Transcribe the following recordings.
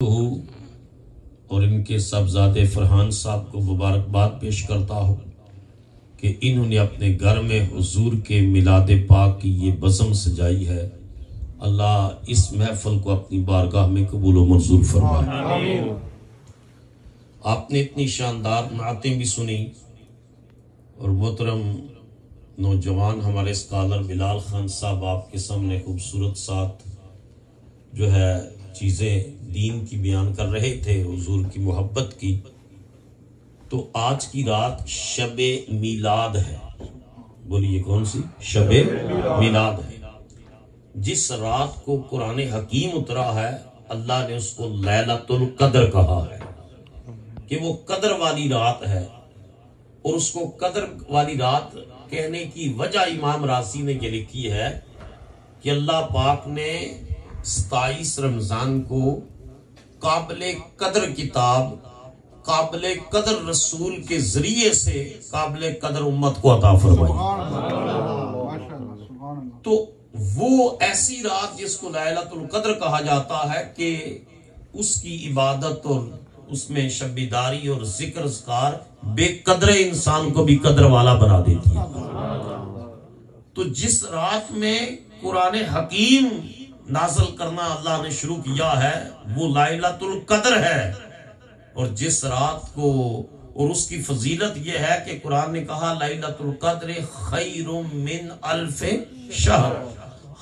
اور ان کے صاحبزادے فرحان صاحب کو مبارکباد پیش کرتا ہوں کہ انہوں نے اپنے گھر میں حضور کے میلاد پاک کی یہ بزم سجائی ہے۔ اللہ اس محفل کو اپنی بارگاہ میں قبول و منظور فرمائے۔ آپ نے اتنی شاندار نعتیں بھی سنی اور محترم نوجوان ہمارے اسکالر بلال خان صاحب آپ کے سامنے خوبصورت ساتھ جو ہے چیزیں دین کی بیان کر رہے تھے، حضور کی محبت کی۔ تو آج کی رات شب میلاد ہے، بولیے کون سی؟ شب میلاد ہے۔ جس رات کو قرآن حکیم اترا ہے اللہ نے اس کو لیلۃ القدر کہا ہے کہ وہ قدر والی رات ہے، اور اس کو قدر والی رات کہنے کی وجہ امام راضی نے یہ لکھی ہے کہ اللہ پاک نے 27 رمضان کو قابل قدر کتاب، قابل قدر رسول کے ذریعے سے قابل قدر امت کو عطا فرمائی۔ تو وہ ایسی رات جس کو لیلۃ القدر کہا جاتا ہے کہ اس کی عبادت اور اس میں شب بیداری اور ذکر اذکار بے قدر انسان کو بھی قدر والا بنا دیتی ہے۔ تو جس رات میں قرآن حکیم نازل کرنا اللہ نے شروع کیا ہے وہ لیلۃ القدر ہے، اور جس رات کو، اور اس کی فضیلت یہ ہے کہ قرآن نے کہا لیلۃ القدر خیر من الف شہر،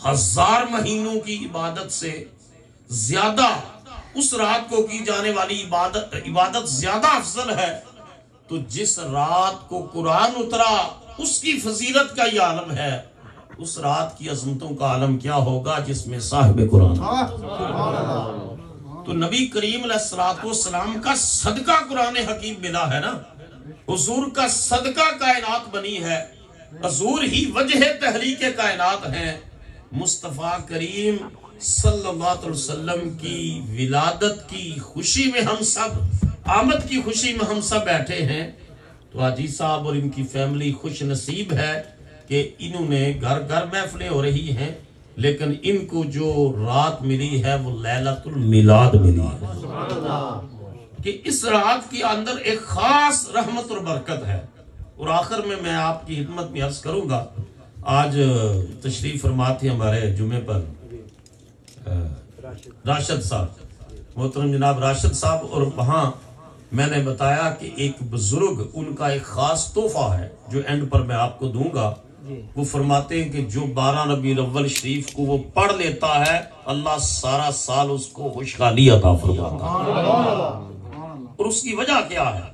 1000 مہینوں کی عبادت سے زیادہ اس رات کو کی جانے والی عبادت زیادہ افضل ہے۔ تو جس رات کو قرآن اترا اس کی فضیلت کا یہ عالم ہے، اس رات کی عظمتوں کا عالم کیا ہوگا جس میں صاحب قرآن۔ تو نبی کریم علیہ السلام کا صدقہ قرآن حکیم ملا ہے نا، حضور کا صدقہ کائنات بنی ہے، حضور ہی وجہ تحریک کائنات ہیں۔ مصطفیٰ کریم صلی اللہ علیہ وسلم کی ولادت کی خوشی میں ہم سب، آمد کی خوشی میں ہم سب بیٹھے ہیں۔ تو حاجی صاحب اور ان کی فیملی خوش نصیب ہے کہ انہوں نے گھر گھر محفلیں ہو رہی ہیں، لیکن ان کو جو رات ملی ہے وہ لیلۃ المیلاد ملی ہے کہ اس رات کے اندر ایک خاص رحمت اور برکت ہے۔ اور آخر میں آپ کی خدمت میں عرض کروں گا، آج تشریف فرما تھے ہمارے جمعے پر راشد صاحب، محترم جناب راشد صاحب، اور وہاں میں نے بتایا کہ ایک بزرگ، ان کا ایک خاص تحفہ ہے جو اینڈ پر میں آپ کو دوں گا۔ وہ فرماتے ہیں کہ جو 12 ربیع الاول شریف کو وہ پڑھ لیتا ہے اللہ سارا سال اس کو خوشحالی عطا فرماتا ہے۔ اور اس کی وجہ کیا ہے؟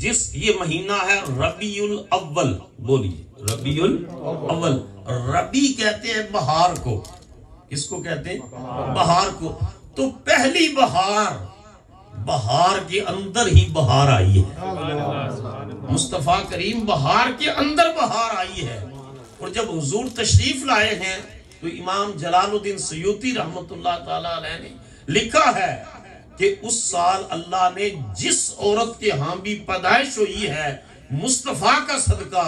جس یہ مہینہ ہے ربیع الاول، بولیے ربیع الاول۔ ربیع کہتے ہیں بہار کو، کس کو کہتے ہیں؟ بہار کو۔ تو پہلی بہار کے اندر ہی بہار آئی ہے، مصطفیٰ کریم بہار کے اندر بہار آئی ہے۔ اور جب حضور تشریف لائے ہیں تو امام جلال الدین سیوطی رحمت اللہ تعالی علیہ نے لکھا ہے کہ اس سال اللہ نے جس عورت کے ہاں بھی پیدائش ہوئی ہے مصطفیٰ کا صدقہ،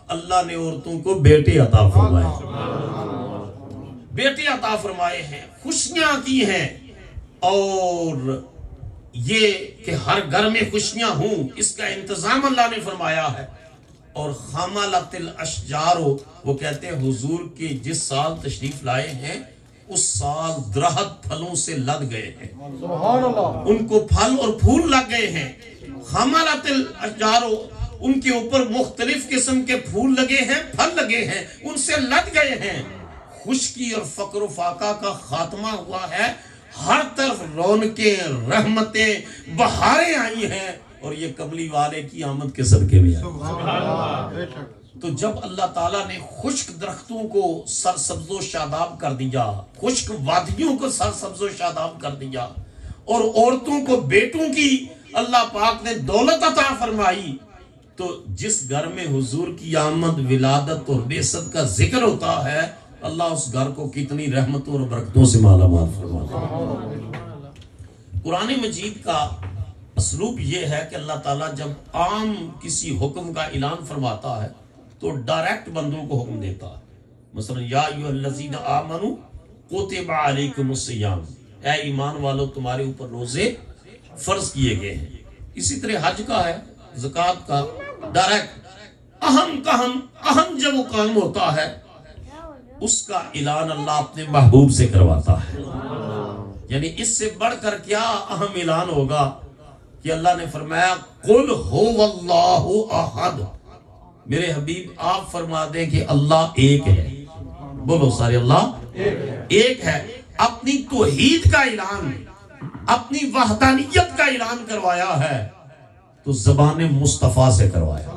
اللہ نے عورتوں کو بیٹے عطا فرمائے، بیٹے عطا فرمائے ہیں، خوشیاں کی ہیں۔ اور یہ کہ ہر گھر میں خوشیاں ہوں اس کا انتظام اللہ نے فرمایا ہے۔ اور خاملت الاشجار، وہ کہتے ہیں حضور کے جس سال تشریف لائے ہیں اس سال درخت پھلوں سے لد گئے ہیں، ان کو پھل اور پھول لگ گئے ہیں۔ خاملت الاشجار، ان کے اوپر مختلف قسم کے پھول لگے ہیں، پھل لگے ہیں، ان سے لد گئے ہیں۔ خشکی اور فقر و فاقہ کا خاتمہ ہوا ہے، ہر طرف رونقیں، رحمتیں، بہاریں آئی ہیں، اور یہ کملی والے کی آمد کے صدقے میں آئی۔ تو جب اللہ تعالیٰ نے خشک درختوں کو سرسبز و شاداب کر دیا، خشک وادیوں کو سرسبز و شاداب کر دیا، اور عورتوں کو بیٹوں کی اللہ پاک نے دولت عطا فرمائی، تو جس گھر میں حضور کی آمد، ولادت اور بعثت کا ذکر ہوتا ہے اللہ اس گھر کو کتنی رحمتوں اور برکتوں سے مالا مال فرماتا ہے۔ قرآن مجید کا اسلوب یہ ہے کہ اللہ تعالیٰ جب عام کسی حکم کا اعلان فرماتا ہے تو ڈائریکٹ بندوں کو حکم دیتا ہے۔ مثلا یا ایھا الذین آمنوا کتب علیکم الصیام، اے ایمان والو تمہارے اوپر روزے فرض کیے گئے ہیں۔ اسی طرح حج کا ہے، زکوٰۃ کا، ڈائریکٹ اہم جب وہ کام ہوتا ہے اس کا اعلان اللہ اپنے محبوب سے کرواتا ہے۔ یعنی اس سے بڑھ کر کیا اہم اعلان ہوگا کہ اللہ نے فرمایا قل هو اللہ احد، میرے حبیب آپ فرما دیں کہ اللہ ایک ہے۔ بولو سارے، اللہ ایک ہے۔ اپنی توحید کا اعلان، اپنی وحدانیت کا اعلان کروایا ہے تو زبان مصطفیٰ سے کروایا۔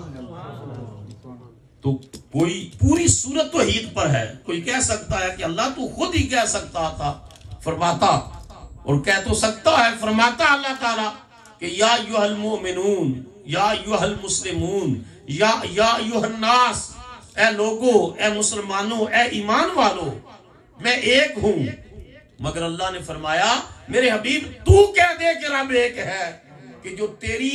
تو کوئی پوری صورت توحید پر ہے۔ کوئی کہہ سکتا ہے کہ اللہ تو خود ہی کہہ سکتا تھا، فرماتا، اور کہہ تو سکتا ہے، فرماتا اللہ تعالیٰ کہ یا ایھا المؤمنون، یا ایھا المسلمون، یا ایھا الناس، اے لوگو، اے مسلمانوں، اے ایمان والو، میں ایک ہوں۔ مگر اللہ نے فرمایا میرے حبیب تو کہہ دے کہ رب ایک ہے، کہ جو تیری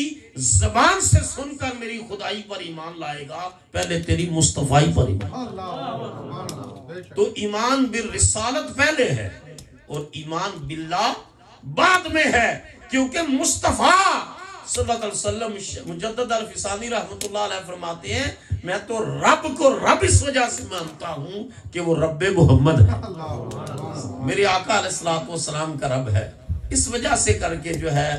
زبان سے سن کر میری خدائی پر ایمان لائے گا پہلے تیری مصطفائی پر ایمان۔ تو ایمان بالرسالت پہلے ہے اور ایمان باللہ بعد میں ہے، کیونکہ مصطفیٰ صلی اللہ علیہ وسلم مجدد الفسانی رحمت اللہ علیہ فرماتے ہیں میں تو رب کو رب اس وجہ سے مانتا ہوں کہ وہ رب محمد ہے، میرے آقا علیہ السلام کا رب ہے، اس وجہ سے کر کے جو ہے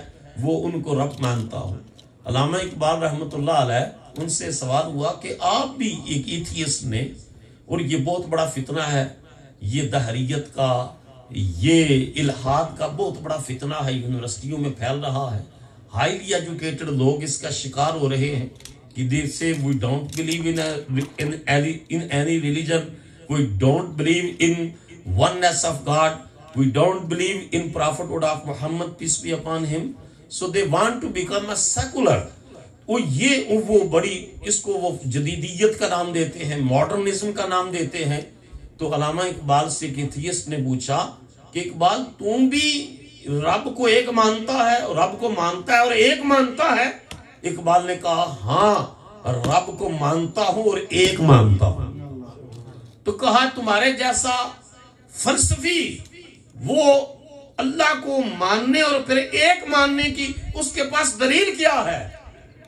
وہ ان کو رب مانتا ہوں۔ علامہ اقبال رحمت اللہ علیہ ان سے سوال ہوا کہ آپ بھی ایک ایتھیسٹ نے، اور یہ بہت بڑا فتنہ ہے، یہ دہریت کا، یہ الحاد کا بہت بڑا فتنہ ہے، یونیورسٹیوں میں پھیل رہا ہے، ہائیلی ایجوکیٹڈ لوگ اس کا شکار ہو رہے ہیں کہ they say we don't believe in any religion, we don't believe in oneness of God, we don't believe in prophethood of Muhammad, peace be upon him, so they want to become a secular۔ وہ بڑی اس کو وہ جدیدیت کا نام دیتے ہیں، modernism کا نام دیتے ہیں۔ تو علامہ اقبال سے ایک ایتھیسٹ نے پوچھا کہ اقبال تم بھی رب کو ایک مانتا ہے، رب کو مانتا ہے اور ایک مانتا ہے؟ اقبال نے کہا ہاں رب کو مانتا ہوں اور ایک مانتا ہوں۔ تو کہا تمہارے جیسا فلسفی وہ اللہ کو ماننے اور پھر ایک ماننے کی اس کے پاس دلیل کیا ہے؟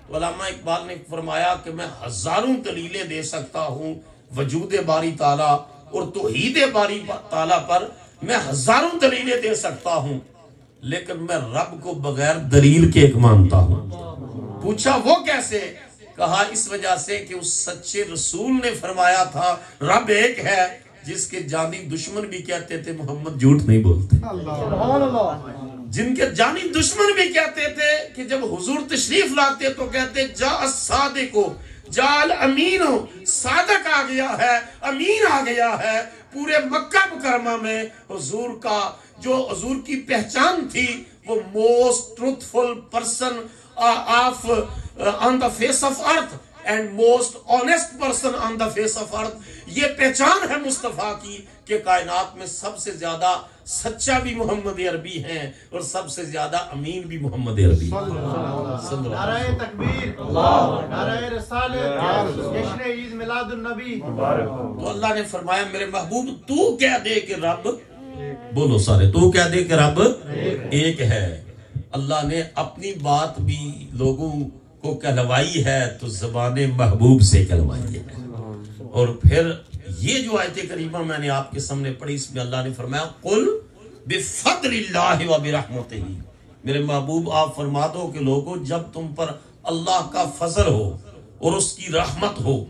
علامہ اقبال نے فرمایا کہ میں ہزاروں دلیلیں دے سکتا ہوں وجود باری تعالیٰ اور توحید باری تعالیٰ پر، میں ہزاروں دلیلیں دے سکتا ہوں، لیکن میں رب کو بغیر دلیل کے ایک مانتا ہوں۔ پوچھا وہ کیسے؟ کہا اس وجہ سے کہ اس سچے رسول نے فرمایا تھا رب ایک ہے، جس کے جانی دشمن بھی کہتے تھے محمد جھوٹ نہیں بولتے، جن کے جانی دشمن بھی کہتے تھے کہ جب حضور تشریف لاتے تو کہتے جا الصادق جا الامین، صادق آ گیا ہے، امین آ گیا ہے۔ پورے مکہ مکرمہ میں حضور کا جو حضور کی پہچان تھی وہ most truthful person of on the face of earth and most honest person on the face of earth, یہ پہچان ہے مصطفیٰ کی کہ کائنات میں سب سے زیادہ سچا بھی محمد عربی ہیں اور سب سے زیادہ امین بھی محمد عربی ہیں۔ نعرہ تکبیر، نعرہ رسالت، جشن عید میلاد النبی۔ تو اللہ نے فرمایا میرے محبوب تو کہہ دے کہ رب، بولو سارے، تو کہہ دے کہ رب ایک ہے۔ اللہ نے اپنی بات بھی لوگوں کو کہلوائی ہے تو زبان محبوب سے کہلوائی ہے۔ اور پھر یہ جو آیت کریمہ میں نے آپ کے سامنے پڑھی اس میں اللہ نے فرمایا قل بفضل اللہ و برحمتہ، میرے محبوب آپ فرما دو کہ لوگوں جب تم پر اللہ کا فضل ہو اور اس کی رحمت ہو،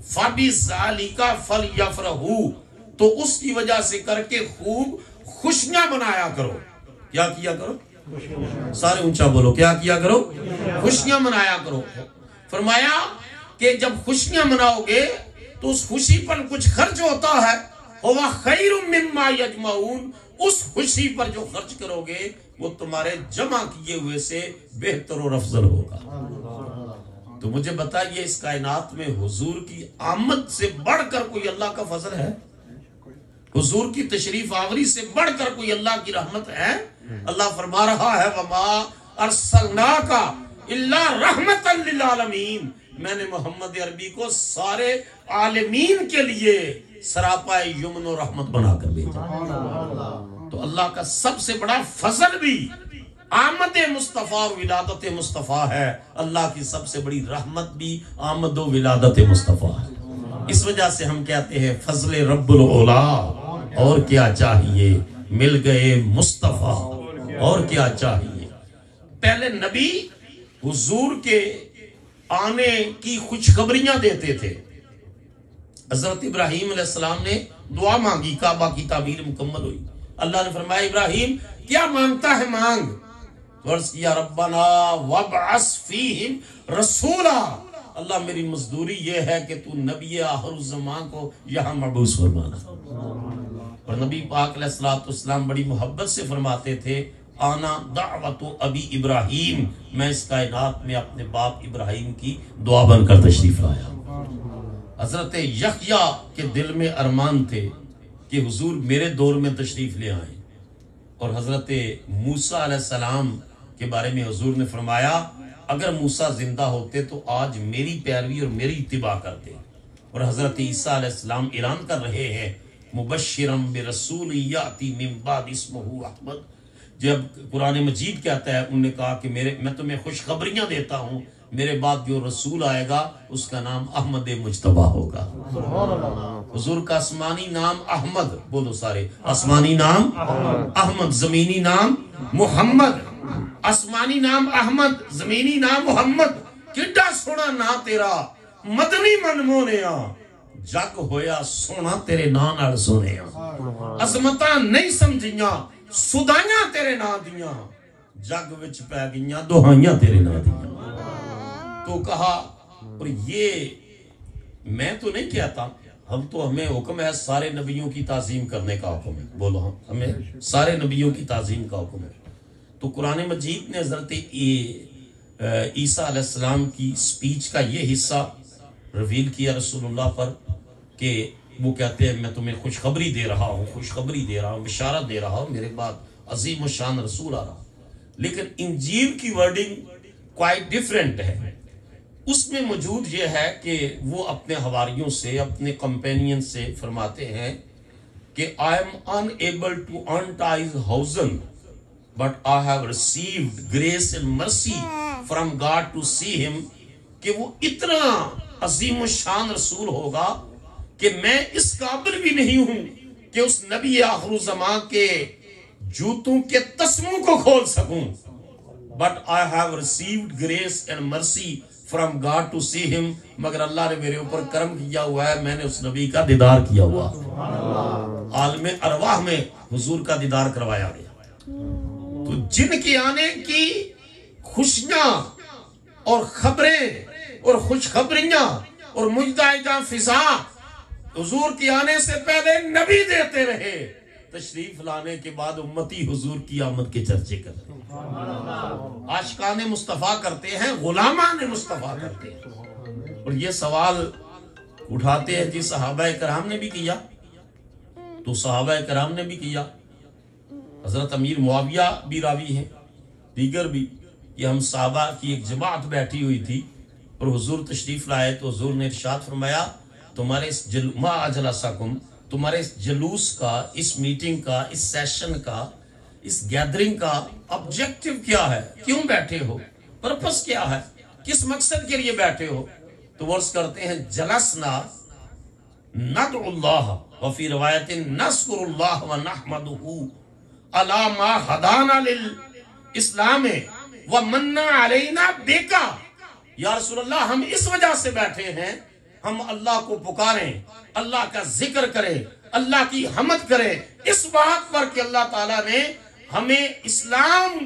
فبذالک فلیفرحوا، تو اس کی وجہ سے کر کے خوب خوشیاں منایا کرو۔ کیا کیا کرو؟ سارے اونچا بولو، کیا کیا کرو؟ خوشیاں منایا کرو۔ فرمایا کہ جب خوشیاں مناؤ گے تو اس خوشی پر کچھ خرچ ہوتا ہے، ہوا خیر مما یجمعون، اس خوشی پر جو خرچ کرو گے وہ تمہارے جمع کیے ہوئے سے بہتر اور افضل ہوگا۔ تو مجھے بتائیے اس کائنات میں حضور کی آمد سے بڑھ کر کوئی اللہ کا فضل ہے؟ حضور کی تشریف آوری سے بڑھ کر کوئی اللہ کی رحمت ہے؟ اللہ فرما رہا ہے وَمَا أَرْسَلْنَاكَ إِلَّا رَحْمَةً لِلْعَالَمِينَ، میں نے محمد عربی کو سارے عالمین کے لیے سراپا یمن و رحمت بنا کر بھیجا۔ تو اللہ کا سب سے بڑا فضل بھی آمد مصطفیٰ اور ولادت مصطفیٰ ہے، اللہ کی سب سے بڑی رحمت بھی آمد و ولادت مصطفیٰ ہے۔ اس وجہ سے ہم کہتے ہیں فضل رب العلا، اور کیا چاہیے، مل گئے مصطفیٰ، اور کیا چاہیے۔ پہلے نبی حضور کے آنے کی خوشخبریاں دیتے تھے۔ حضرت ابراہیم علیہ السلام نے دعا مانگی، کعبہ کی تعمیر مکمل ہوئی، اللہ نے فرمایا ابراہیم کیا مانگتا ہے مانگ، عرض کیا ربنا وابعث فیہم رسولا، اللہ میری مزدوری یہ ہے کہ تو نبی آخر الزمان کو یہاں مبعوث فرمانا۔ اور نبی پاک علیہ السلام بڑی محبت سے فرماتے تھے آنا دعوت ابی ابراہیم، میں اس کائنات میں اپنے باپ ابراہیم کی دعا بن کر تشریف لایا۔ حضرت یحییٰ کے دل میں ارمان تھے کہ حضور میرے دور میں تشریف لے آئیں، اور حضرت موسیٰ علیہ السلام کے بارے میں حضور نے فرمایا اگر موسیٰ زندہ ہوتے تو آج میری پیروی اور میری اتباع کرتے۔ اور حضرت عیسیٰ علیہ السلام اعلان کر رہے ہیں مبشرم برسول یاتی من بعد اسمہ احمد، جب قرآن مجید کہتا ہے انہوں نے کہا کہ میں تمہیں خوشخبریاں دیتا ہوں، میرے بعد جو رسول آئے گا اس کا نام احمد مجتبیٰ ہوگا۔ حضور کا آسمانی نام احمد، بولو سارے، آسمانی نام احمد، زمینی نام محمد، آسمانی نام احمد، زمینی نام محمد، کڈا سونا نا تیرا مدنی من مونیا، جگ ہویا سونا تیرے نا نال سونیا، عظمتاں نہیں سمجھیاں سدائیاں تیرے نا دیاں، جگ وچ پہ گئیاں دہائیاں تیرے نا دیاں۔ تو کہا، اور یہ میں تو نہیں کہتا، ہمیں حکم ہے سارے نبیوں کی تعظیم کرنے کا حکم ہے، بولو ہمیں سارے نبیوں کی تعظیم کا حکم ہے۔ تو قرآن مجید نے حضرت عیسیٰ علیہ السلام کی سپیچ کا یہ حصہ ریویل کیا رسول اللہ پر کہ وہ کہتے ہیں میں تمہیں خوشخبری دے رہا ہوں، خوشخبری دے رہا ہوں، بشارت دے رہا ہوں، میرے بعد عظیم و شان رسول آ رہا۔ لیکن انجیل کی ورڈنگ کوائٹ ڈیفرنٹ ہے، اس میں موجود یہ ہے کہ وہ اپنے حواریوں سے، اپنے کمپینین سے فرماتے ہیں کہ I am unable to untie his housand, but I have received grace and mercy from God to see him، کہ وہ اتنا عظیم و شان رسول ہوگا کہ میں اس قابل بھی نہیں ہوں کہ اس نبی آخر الزمان کے جوتوں کے تسموں کو کھول سکوں، but I have received grace and mercy from God to see him، مگر اللہ نے میرے اوپر کرم کیا ہوا ہے، میں نے اس نبی کا دیدار کیا ہوا، عالم ارواح میں حضور کا دیدار کروایا گیا۔ تو جن کے آنے کی خوشیاں اور خبریں اور خوشخبریاں اور مجدہ فضا حضور کے آنے سے پہلے نبی دیتے رہے، تشریف لانے کے بعد امتی حضور کی آمد کے چرچے کرتے ہیں، عاشقان مصطفیٰ کرتے ہیں، غلامان مصطفیٰ کرتے ہیں۔ اور یہ سوال اٹھاتے ہیں جی صحابہ کرام نے بھی کیا، تو صحابہ کرام نے بھی کیا، حضرت امیر معاویہ بھی راوی ہیں، دیگر بھی، کہ ہم صحابہ کی ایک جماعت بیٹھی ہوئی تھی اور حضور تشریف لائے تو حضور نے ارشاد فرمایا تمہارے اس تمہارے اس جلوس کا، اس میٹنگ کا، اس سیشن کا، اس گیدرنگ کا آبجیکٹیو کیا ہے، کیوں بیٹھے ہو، پرپس کیا ہے، کس مقصد کے لیے بیٹھے ہو؟ تو ورس کرتے ہیں جلسنا ندعو اللہ، وفی روایت نذکر اللہ ونحمدہ علی ما ہدانا للاسلام ومن علینا بکا۔ یا رسول اللہ ہم اس وجہ سے بیٹھے ہیں، ہم اللہ کو پکاریں، اللہ کا ذکر کریں، اللہ کی حمد کریں اس بات پر کہ اللہ تعالیٰ نے ہمیں اسلام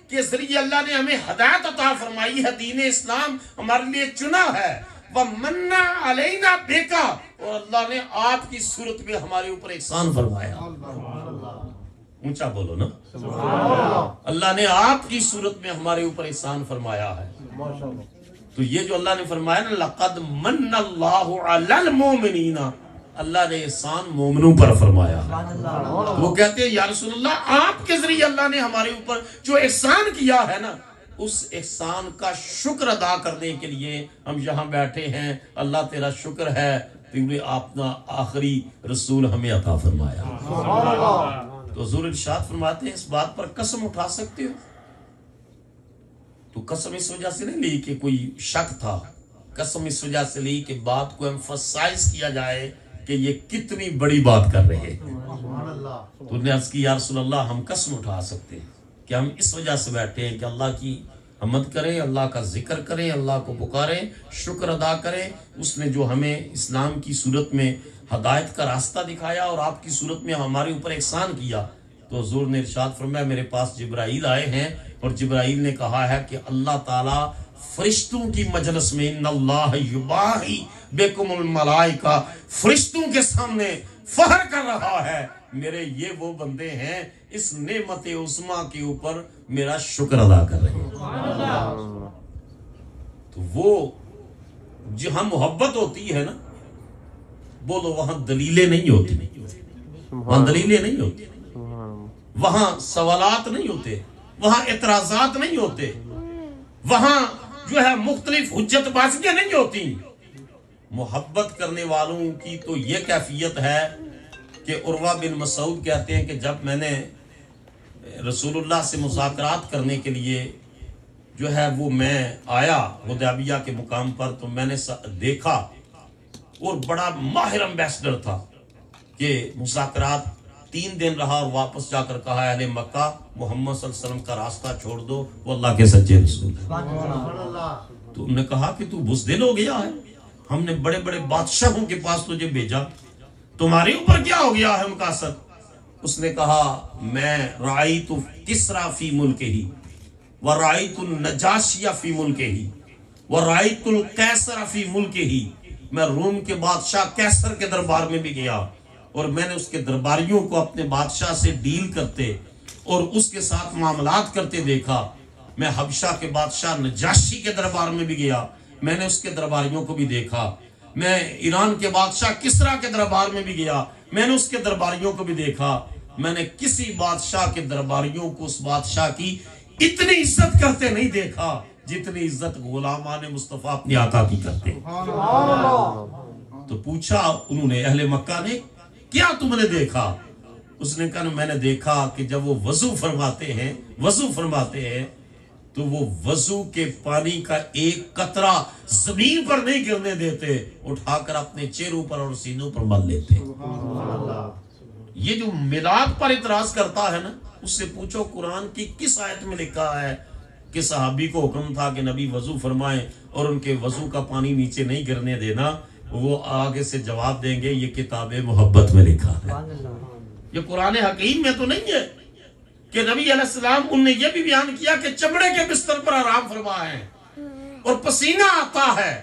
کے ذریعے اللہ نے ہمیں ہدایت عطا فرمائی ہے، دین اسلام ہمارے لیے چنا ہے، وَمَنَّ عَلَيْنَا بِكَ، اور اللہ نے آپ کی صورت میں ہمارے اوپر احسان فرمایا۔ اونچا بولو نا، اللہ نے آپ کی صورت میں ہمارے اوپر احسان فرمایا ہے۔ تو یہ جو اللہ نے فرمایا نا لَقَدْ مَنَّ اللَّهُ عَلَى الْمُؤْمِنِينَ، اللہ نے احسان مومنوں پر فرمایا ہے۔ وہ کہتے ہیں یا رسول اللہ آپ کے ذریعے اللہ نے ہمارے اوپر جو احسان کیا ہے نا، اس احسان کا شکر ادا کرنے کے لیے ہم یہاں بیٹھے ہیں۔ اللہ تیرا شکر ہے کہ اپنا آخری رسول ہمیں عطا فرمایا۔ تو حضور ارشاد فرماتے ہیں اس بات پر قسم اٹھا سکتے ہو؟ تو قسم اس وجہ سے نہیں لی کہ کوئی شک تھا، قسم اس وجہ سے لی کہ بات کو ایمفسائز کیا جائے کہ یہ کتنی بڑی بات کر رہے ہیں۔ تو نے عرض کی یا رسول اللہ ہم قسم اٹھا سکتے ہیں کہ ہم اس وجہ سے بیٹھے ہیں کہ اللہ کی حمد کریں، اللہ کا ذکر کریں، اللہ کو پکاریں، شکر ادا کریں، اس نے جو ہمیں اسلام کی صورت میں ہدایت کا راستہ دکھایا اور آپ کی صورت میں ہمارے اوپر احسان کیا۔ تو حضور نے ارشاد فرمایا میرے پاس جبرائیل آئے ہیں اور جبرائیل نے کہا ہے کہ اللہ تعالیٰ فرشتوں کی مجلس میں ان اللہ یباہی بکم الملائکہ، فرشتوں کے سامنے فخر کر رہا ہے میرے یہ وہ بندے ہیں اس نعمت عظمیٰ کے اوپر میرا شکر ادا کر رہے ہیں۔ تو وہ جہاں محبت ہوتی ہے نا، بولو وہاں دلیلیں نہیں ہوتی، وہاں دلیلیں نہیں ہوتی، وہاں سوالات نہیں ہوتے، وہاں اعتراضات نہیں ہوتے، وہاں جو ہے مختلف حجت بازیاں نہیں ہوتی۔ محبت کرنے والوں کی تو یہ کیفیت ہے کہ عروہ بن مسعود کہتے ہیں کہ جب میں نے رسول اللہ سے مذاکرات کرنے کے لیے جو ہے وہ میں آیا حدیبیہ کے مقام پر، تو میں نے دیکھا اور بڑا ماہر امبیسڈر تھا کہ مذاکرات 3 دن رہا اور واپس جا کر کہا اہل مکہ محمد صلی اللہ علیہ وسلم کا راستہ چھوڑ دو، وہ اللہ کے سچے رسول ہیں۔ تو انہوں نے کہا کہ تو بزدل ہو گیا ہے، ہم نے بڑے بڑے بادشاہوں کے پاس تجھے بھیجا، تمہارے اوپر کیا ہو گیا ہے مقاصد؟ اس نے کہا میں رأیت کسرا فی ملکہ ہی ورأیت النجاشی فی ملکہ ہی ورأیت القیصر فی ملکہ ہی، میں روم کے بادشاہ قیصر کے دربار میں بھی گیا اور میں نے اس کے درباریوں کو اپنے بادشاہ سے ڈیل کرتے اور اس کے ساتھ معاملات کرتے دیکھا۔ میں حبشہ کے بادشاہ نجاشی کے دربار میں بھی گیا، میں نے اس کے درباریوں کو بھی دیکھا۔ میں ایران کے بادشاہ کسرا کے دربار میں بھی گیا، میں نے اس کے درباریوں کو بھی دیکھا۔ میں نے کسی بادشاہ کے درباریوں کو اس بادشاہ کی اتنی عزت کرتے نہیں دیکھا جتنی عزت غلامان مصطفیٰ اپنے آقا کی کرتے۔ تو پوچھا انہوں نے اہل مکہ نے کیا تم نے دیکھا؟ اس نے کہا میں نے دیکھا کہ جب وہ وضو فرماتے ہیں تو وہ وضو کے پانی کا ایک قطرہ زمین پر نہیں گرنے دیتے، اٹھا کر اپنے چہروں پر اور سینوں پر مل لیتے۔ یہ جو میلاد پر اعتراض کرتا ہے نا، اس سے پوچھو قرآن کی کس آیت میں لکھا ہے کہ صحابی کو حکم تھا کہ نبی وضو فرمائیں اور ان کے وضو کا پانی نیچے نہیں گرنے دینا؟ وہ آگے سے جواب دیں گے یہ کتاب محبت میں لکھا ہے، یہ قرآن حکیم میں تو نہیں ہے۔ کہ نبی علیہ السلام انہوں نے یہ بھی بیان کیا کہ چمڑے کے بستر پر آرام فرمائیں اور پسینہ آتا ہے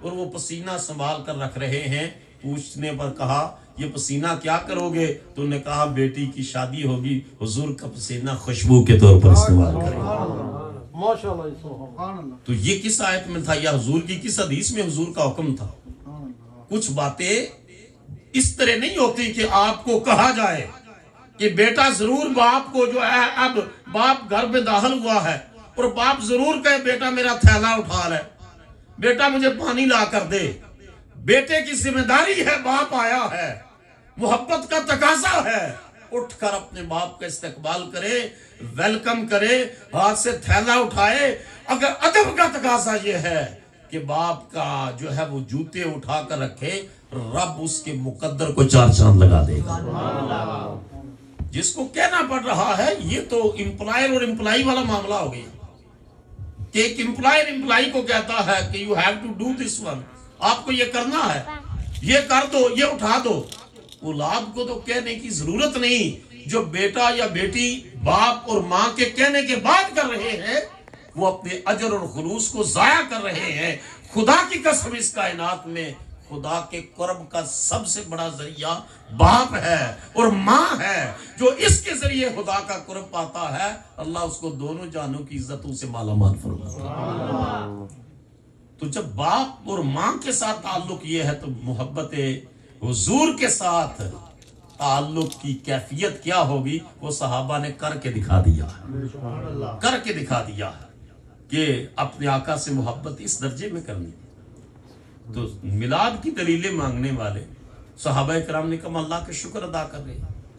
اور وہ پسینہ سنبھال کر رکھ رہے ہیں۔ پوچھنے پر کہا یہ پسینہ کیا کرو گے؟ تو انہوں نے کہا بیٹی کی شادی ہوگی، حضور کا پسینہ خوشبو کے طور پر استعمال کریں۔ تو یہ کس آیت میں تھا یا حضور کی کس حدیث میں حضور کا حکم تھا؟ کچھ باتیں اس طرح نہیں ہوتی کہ آپ کو کہا جائے کہ بیٹا ضرور باپ کو جو ہے، اب باپ گھر میں داخل ہوا ہے اور باپ ضرور کہے بیٹا میرا تھیلا اٹھا لے، بیٹا مجھے پانی لا کر دے۔ بیٹے کی ذمہ داری ہے، باپ آیا ہے، محبت کا تقاضا ہے، اٹھ کر اپنے باپ کا استقبال کرے، ویلکم کرے، ہاتھ سے تھیلا اٹھائے۔ اگر ادب کا تقاضا یہ ہے کہ باپ کا جو ہے وہ جوتے اٹھا کر رکھے، رب اس کے مقدر کو 4 چاند لگا دے گا۔ جس کو کہنا پڑ رہا ہے یہ تو امپلائر اور امپلائی والا معاملہ ہو گیا کہ ایک امپلائر امپلائی کو کہتا ہے کہ you have to do this one, آپ کو یہ کرنا ہے، یہ کر دو، یہ اٹھا دو۔ اولاد کو تو کہنے کی ضرورت نہیں، جو بیٹا یا بیٹی باپ اور ماں کے کہنے کے بعد کر رہے ہیں وہ اپنے اجر اور خلوص کو ضائع کر رہے ہیں۔ خدا کی قسم اس کائنات میں خدا کے قرب کا سب سے بڑا ذریعہ باپ ہے اور ماں ہے، جو اس کے ذریعے خدا کا قرب پاتا ہے اللہ اس کو دونوں جانوں کی عزتوں سے مالا مال فرماتا ہے۔ تو جب باپ اور ماں کے ساتھ تعلق یہ ہے تو محبت حضور کے ساتھ تعلق کی کیفیت کیا ہوگی وہ صحابہ نے کر کے دکھا دیا کہ اپنے آقا سے محبت اس درجے میں کرنی۔ تو میلاد کی دلیلیں مانگنے والے صحابہ کرام نے کہا اللہ کا شکر ادا کر رہے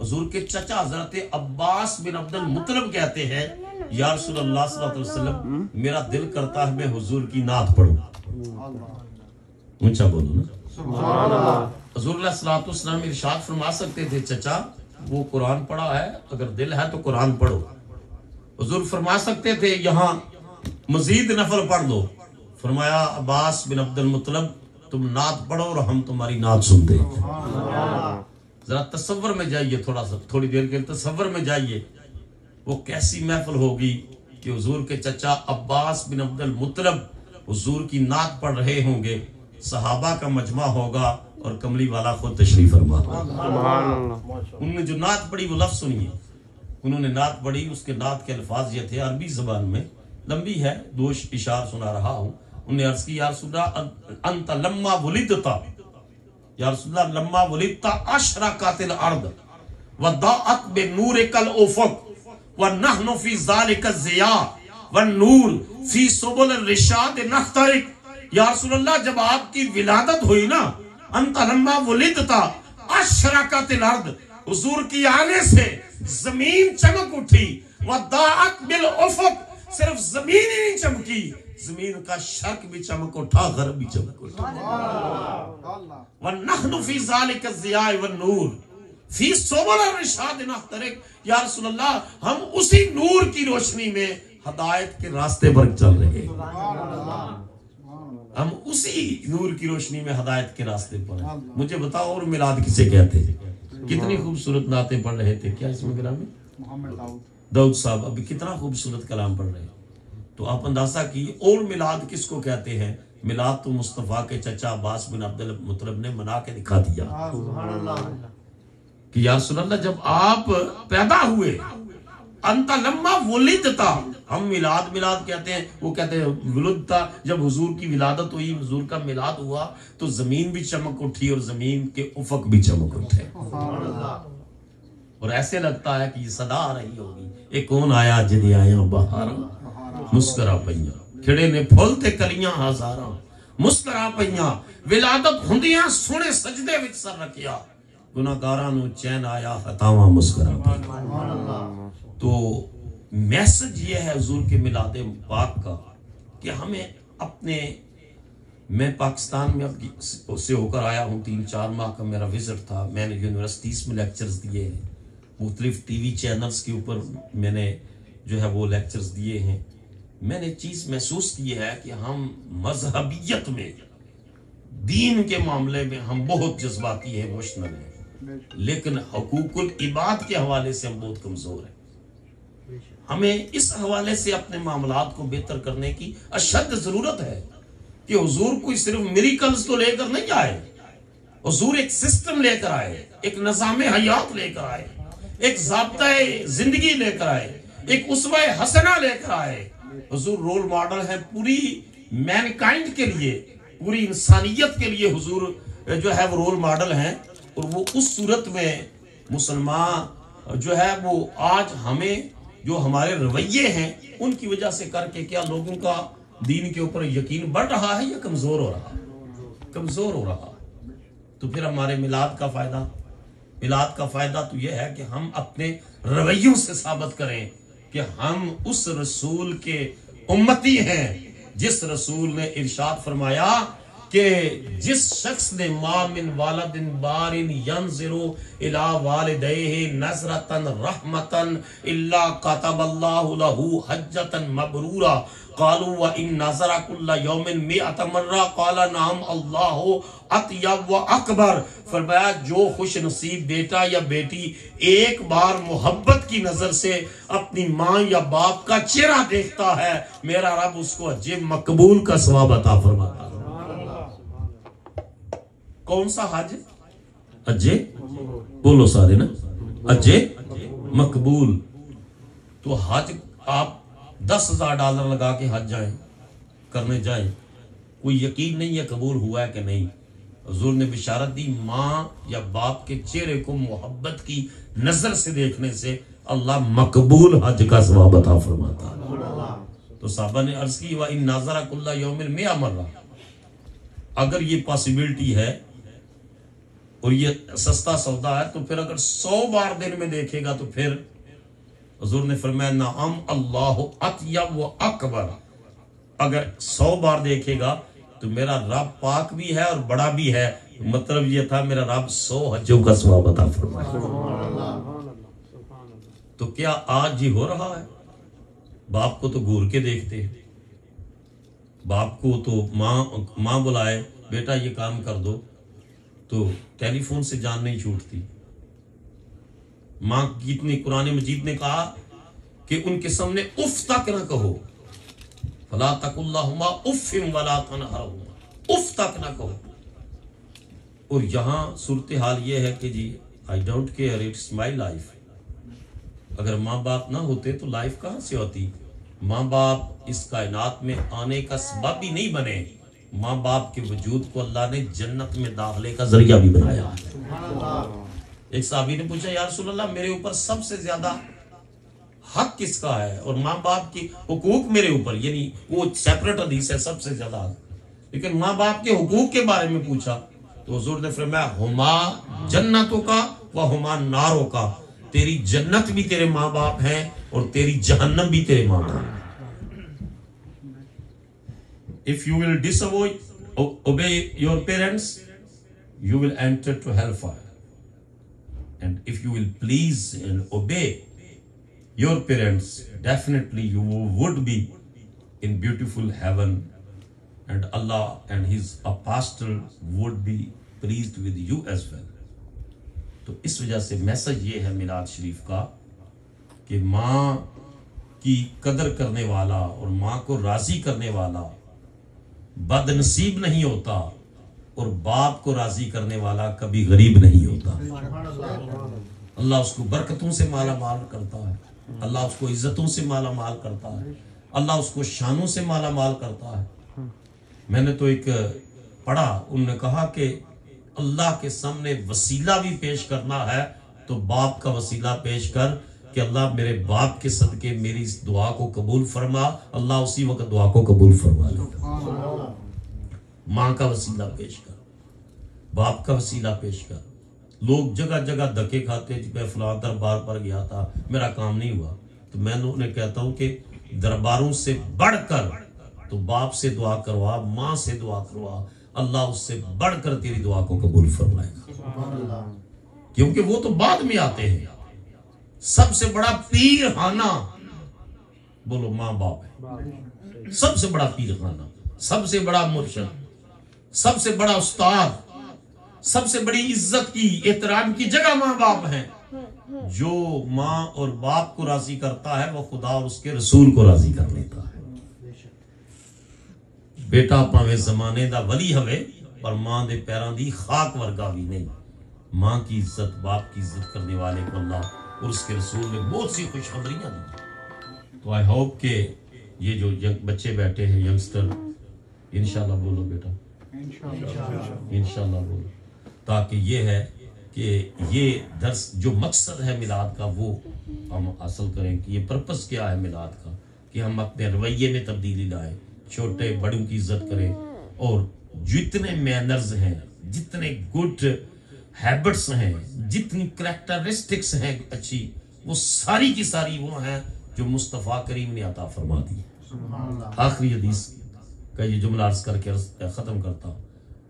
حضور کے چچا حضرت عباس بن عبد المطلب کہتے ہیں یا رسول اللہ صلی اللہ علیہ وسلم میرا دل کرتا ہے میں حضور کی نعت پڑھوں. اونچا بولو نا سبحان اللہ. حضور علیہ الصلوۃ والسلام ارشاد فرما سکتے تھے چچا وہ قرآن پڑھا ہے اگر دل ہے تو قرآن پڑھو. حضور فرما سکتے تھے یہاں مزید نفل پڑھ دو. فرمایا عباس بن عبد المطلب تم نعت پڑھو اور ہم تمہاری نعت سنتے ہیں. ذرا تصور میں جائیے تھوڑی دیر کے تصور میں جائیے وہ کیسی محفل ہوگی کہ حضور کے چچا عباس بن عبد المطلب حضور کی نعت پڑھ رہے ہوں گے. صحابہ کا مجمع ہوگا اور کملی والا خود تشریف فرما. انہوں نے جو نعت پڑھی وہ لفظ سنیے. انہوں نے نعت پڑھی اس کے نعت کے الفاظ یہ تھے عربی زبان میں لمبی ہے 2 اشعار سنا رہا ہوں. انہوں نے عرض کی یا رسول اللہ انت لما ولدتا یا رسول اللہ لما ولدتا اشرقت الارض وضاءت بنورک الافق ونحن فی ذلک الضیاء والنور فی سبل الرشاد نخترق. یا رسول اللہ جب آپ کی ولادت ہوئی نا انت لما ولدتا اشرقت الارض حضور کی آنے سے زمین چمک اٹھی. وضاءت بالافق صرف زمین ہی نہیں چمکی زمین کا شرق بھی چمک اٹھا غرب بھی چمک اٹھا. وَنَحْنُ فِي ذَلِكَ الضِّيَاءِ وَالنُّورِ فِي سُبُلِ الرِّشَادِ نَخْتَرِقُ. یا رسول اللہ ہم اسی نور کی روشنی میں ہدایت کے راستے پر چل رہے ہیں. ہم اسی نور کی روشنی میں ہدایت کے راستے پر ہیں. مجھے بتاؤ اور میلاد کسے کہتے ہیں؟ کتنی خوبصورت نعتیں پڑھ رہے تھے. کیا اسم گرامی محمد داؤد صاحب ابھی کتنا خوبصورت کلام پڑھ رہے ہیں. تو آپ اندازہ کیے اور میلاد کس کو کہتے ہیں؟ میلاد تو مصطفیٰ کے چچا عباس بن عبد المطلب نے منا کے دکھا دیا کہ یا رسول اللہ جب آپ پیدا ہوئے انت لما ولدتا ہم میلاد کہتے ہیں. وہ کہتے ہیں ولدتا جب حضور کی ولادت ہوئی حضور کا میلاد ہوا تو زمین بھی چمک اٹھی اور زمین کے افق بھی چمک اٹھے. اور ایسے لگتا ہے کہ یہ صدا آ رہی ہوگی ایک کون آیا جدی آیا بہار مسکرا پئیاں کھڑے نے پھول تے کلیاں ہزاراں مسکرا پئیاں ولادت ہوندیاں سونے سجدے وچ سر رکھیا گناہگاراں نو چین آیا خطاواں مسکرا پئیاں. تو میسج یہ ہے حضور کے میلاد پاک کا کہ ہمیں اپنے میں پاکستان میں سے ہو کر آیا ہوں 3-4 ماہ کا میرا وزٹ تھا. میں نے یونیورسٹیز میں لیکچرز دیے ہیں مختلف ٹی وی چینلز کے اوپر میں نے جو ہے وہ لیکچرز دیے ہیں. میں نے چیز محسوس کی ہے کہ ہم مذہبیت میں دین کے معاملے میں ہم بہت جذباتی ہیں ایموشنل ہیں لیکن حقوق العباد کے حوالے سے ہم بہت کمزور ہیں. ہمیں اس حوالے سے اپنے معاملات کو بہتر کرنے کی اشد ضرورت ہے کہ حضور کوئی صرف میریکلز تو لے کر نہیں آئے. حضور ایک سسٹم لے کر آئے ایک نظام حیات لے کر آئے ایک ضابطہ زندگی لے کر آئے ایک اسوہ حسنہ لے کر آئے. حضور رول ماڈل ہے پوری مینکائنڈ کے لیے پوری انسانیت کے لیے حضور جو ہے وہ رول ماڈل ہیں. اور وہ اس صورت میں مسلمان جو ہے وہ آج ہمیں جو ہمارے رویے ہیں ان کی وجہ سے کر کے کیا لوگوں کا دین کے اوپر یقین بڑھ رہا ہے یا کمزور ہو رہا ہے؟ کمزور ہو رہا. تو پھر ہمارے میلاد کا فائدہ تو یہ ہے کہ ہم اپنے رویوں سے ثابت کریں کہ ہم اس رسول کے امتی ہیں جس رسول نے ارشاد فرمایا کہ جس شخص نے ما من والد بار ینظر الی والدیہ نظرۃ رحمۃ الا کتب اللہ لہ حجۃ مبرورہ قالوا وان نظر كل يوم 100 مرہ قال نعم اللہ اطیب و اکبر. فرمایا جو خوش نصیب بیٹا یا بیٹی ایک بار محبت کی نظر سے اپنی ماں یا باپ کا چہرہ دیکھتا ہے میرا رب اس کو حج مقبول کا ثواب عطا فرماتا ہے. کون سا حج؟ حج بولو سارے نا حج مقبول. تو حج آپ $10,000 لگا کے حج کرنے جائیں کوئی یقین نہیں ہے قبول ہوا ہے کہ نہیں. حضور نے بشارت دی ماں یا باپ کے چہرے کو محبت کی نظر سے دیکھنے سے اللہ مقبول حج کا ثواب عطا فرماتا ہے. تو صحابہ نے عرض کی وَإِن نَظَرَ كُلَّ يَوْمٍ 100 مرہ. اگر یہ پاسیبلٹی ہے اور یہ سستا سودا ہے، تو پھر اگر 100 بار دن میں دیکھے گا تو پھر حضور نے فرمایا نعم اللہ اطیب و اکبر، اگر 100 بار دیکھے گا تو میرا رب پاک بھی ہے اور بڑا بھی ہے، مطلب یہ تھا میرا رب 100 حجوں کا ثواب عطا فرمائے۔ تو کیا آج ہی ہو رہا ہے؟ باپ کو تو گور کے دیکھتے ہیں، باپ کو تو ماں بلائے بیٹا یہ کام کر دو تو ٹیلی فون سے جان نہیں چھوٹتی۔ ماں کتنی قرآن مجید نے کہا کہ ان کے سامنے اف تک نہ کہو، فلا تقل لہما اف ولا تنہرہما، اف تک نہ کہو۔ اور یہاں صورتحال یہ ہے کہ جی I don't care, it's my life۔ اگر ماں باپ نہ ہوتے تو لائف کہاں سے ہوتی؟ ماں باپ اس کائنات میں آنے کا سبب بھی نہیں بنے، ماں باپ کے وجود کو اللہ نے جنت میں داخلے کا ذریعہ بھی بنایا ہے۔ ایک صحابی نے پوچھا یا رسول اللہ میرے اوپر سب سے زیادہ حق کس کا ہے؟ اور ماں باپ کی حقوق میرے اوپر، یعنی وہ سیپریٹ حدیث ہے سب سے زیادہ حق، لیکن ماں باپ کے حقوق کے بارے میں پوچھا تو حضور نے فرمایا ہما جنتوں کا و ہما ناروں کا، تیری جنت بھی تیرے ماں باپ ہیں اور تیری جہنم بھی تیرے ماں باپ۔ If you will disobey your parents, you will enter to hellfire. And if you will please and obey your parents, definitely you would be in beautiful heaven, and Allah and His apostle would be pleased with you as well. تو اس وجہ سے message یہ ہے میلاد شریف کا کہ ماں کی قدر کرنے والا اور ماں کو راضی کرنے والا بد نصیب نہیں ہوتا، اور باپ کو راضی کرنے والا کبھی غریب نہیں ہوتا۔ اللہ اس کو برکتوں سے مالا مال کرتا ہے، اللہ اس کو عزتوں سے مالا مال کرتا ہے، اللہ اس کو شانوں سے مالا مال کرتا ہے۔ میں نے تو ایک پڑھا، انہوں نے کہا کہ اللہ کے سامنے وسیلہ بھی پیش کرنا ہے تو باپ کا وسیلہ پیش کر کہ اللہ میرے باپ کے صدقے میری اس دعا کو قبول فرما، اللہ اسی وقت دعا کو قبول فرما لیتا۔ ماں کا وسیلہ پیش کر، باپ کا وسیلہ پیش کر۔ لوگ جگہ جگہ دھکے کھاتے ہیں، میں فلاں دربار پر گیا تھا میرا کام نہیں ہوا، تو میں انہیں کہتا ہوں کہ درباروں سے بڑھ کر تو باپ سے دعا کروا، ماں سے دعا کروا، اللہ اس سے بڑھ کر تیری دعا کو قبول فرمائے گا، کیونکہ وہ تو بعد میں آتے ہیں۔ سب سے بڑا پیر خانہ بولو ماں باپ ہے، سب سے بڑا پیر خانہ، سب سے بڑا مرشد، سب سے بڑا استاد، سب سے بڑی عزت کی احترام کی جگہ ماں باپ ہیں۔ جو ماں اور باپ کو راضی کرتا ہے وہ خدا اور اس کے رسول کو راضی کر لیتا ہے۔ بیٹا پاویں زمانے دا ولی ہوے پر ماں دے پیراں دی خاک ورگا بھی نہیں۔ ماں کی عزت، باپ کی عزت کرنے والے کو اللہ اور اس کے رسول نے بہت سی خوشخبریاں دی۔ تو آئی ہوپ کہ یہ جو بچے بیٹھے ہیں ینگسٹر، انشاءاللہ بولو بیٹا، انشاءاللہ بولو، تاکہ یہ ہے کہ یہ درس جو مقصد ہے میلاد کا وہ ہم حاصل کریں کہ یہ پرپس کیا ہے میلاد کا، کہ ہم اپنے رویے میں تبدیلی لائیں، چھوٹے بڑوں کی عزت کریں، اور جتنے مینرز ہیں، جتنے گڈ ہیبٹس ہیں، جتنی کریکٹرسٹکس ہیں اچھی، وہ ساری کی ساری وہ ہیں جو مصطفیٰ کریم نے عطا فرما دی۔ آخری حدیث کا یہ جملہ عرض کر کے ختم کرتا ہوں،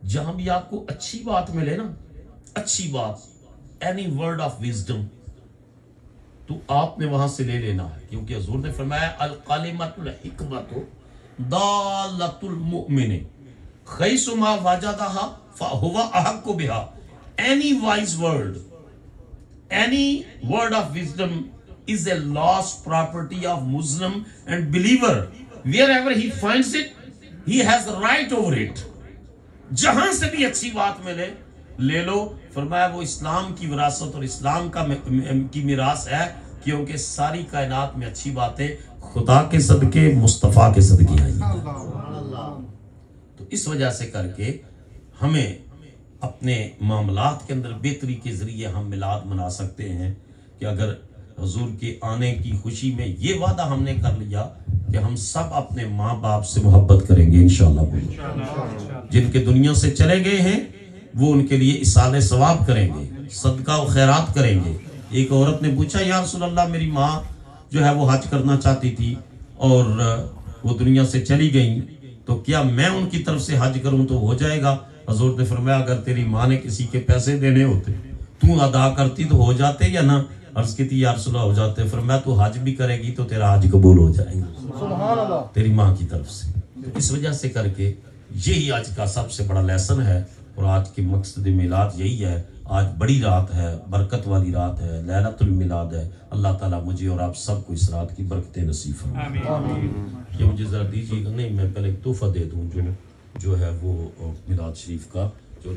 جہاں بھی آپ کو اچھی بات ملے نا، اچھی بات، اینی ورڈ آف وزڈم، تو آپ نے وہاں سے لے لینا ہے، کیونکہ حضور نے فرمایا القلمۃ الحکمۃ ضالۃ المؤمن خیس ما وجدہا فہو احق بہا۔ Any wise word, any word of wisdom is a lost property of Muslim and believer. Wherever he finds it, he has the right over it. جہاں سے بھی اچھی بات ملے لے لو، فرمایا وہ اسلام کی وراثت اور اسلام کی میراث ہے، کیونکہ ساری کائنات میں اچھی باتیں خدا کے صدقے، مصطفیٰ کے صدقے آئی ہیں۔ تو اس وجہ سے کر کے ہمیں اپنے معاملات کے اندر بہتری کے ذریعے ہم میلاد منا سکتے ہیں کہ اگر حضور کے آنے کی خوشی میں یہ وعدہ ہم نے کر لیا کہ ہم سب اپنے ماں باپ سے محبت کریں گے انشاءاللہ، جن کے دنیا سے چلے گئے ہیں وہ ان کے لیے اصال ثواب کریں گے، صدقہ و خیرات کریں گے۔ ایک عورت نے پوچھا یا رسول اللہ میری ماں جو ہے وہ حج کرنا چاہتی تھی اور وہ دنیا سے چلی گئیں، تو کیا میں ان کی طرف سے حج کروں تو ہو جائے گا؟ حضور نے فرمایا اگر تیری ماں نے کسی کے پیسے دینے ہوتے تو ادا کرتی تو ہو جاتے یا نہ؟ عرض کی تھی یا رسول اللہ ہو جاتے۔ فرمایا تو حج بھی کرے گی تو تیرا حج قبول ہو جائے گا سبحان اللہ، تیری ماں کی طرف سے۔ تو اس وجہ سے کر کے یہی آج کا سب سے بڑا لیسن ہے، اور آج کی مقصد میلاد یہی ہے۔ آج بڑی رات ہے، برکت والی رات ہے، لیلۃ الميلاد ہے۔ اللہ تعالیٰ مجھے اور آپ سب کو اس رات کی برکتیں نصیب فرمائے۔ یہ مجھے ذرا دیجیے گا، نہیں میں پہلے ایک تحفہ دے دوں جو ہے وہ میلاد شریف کا جو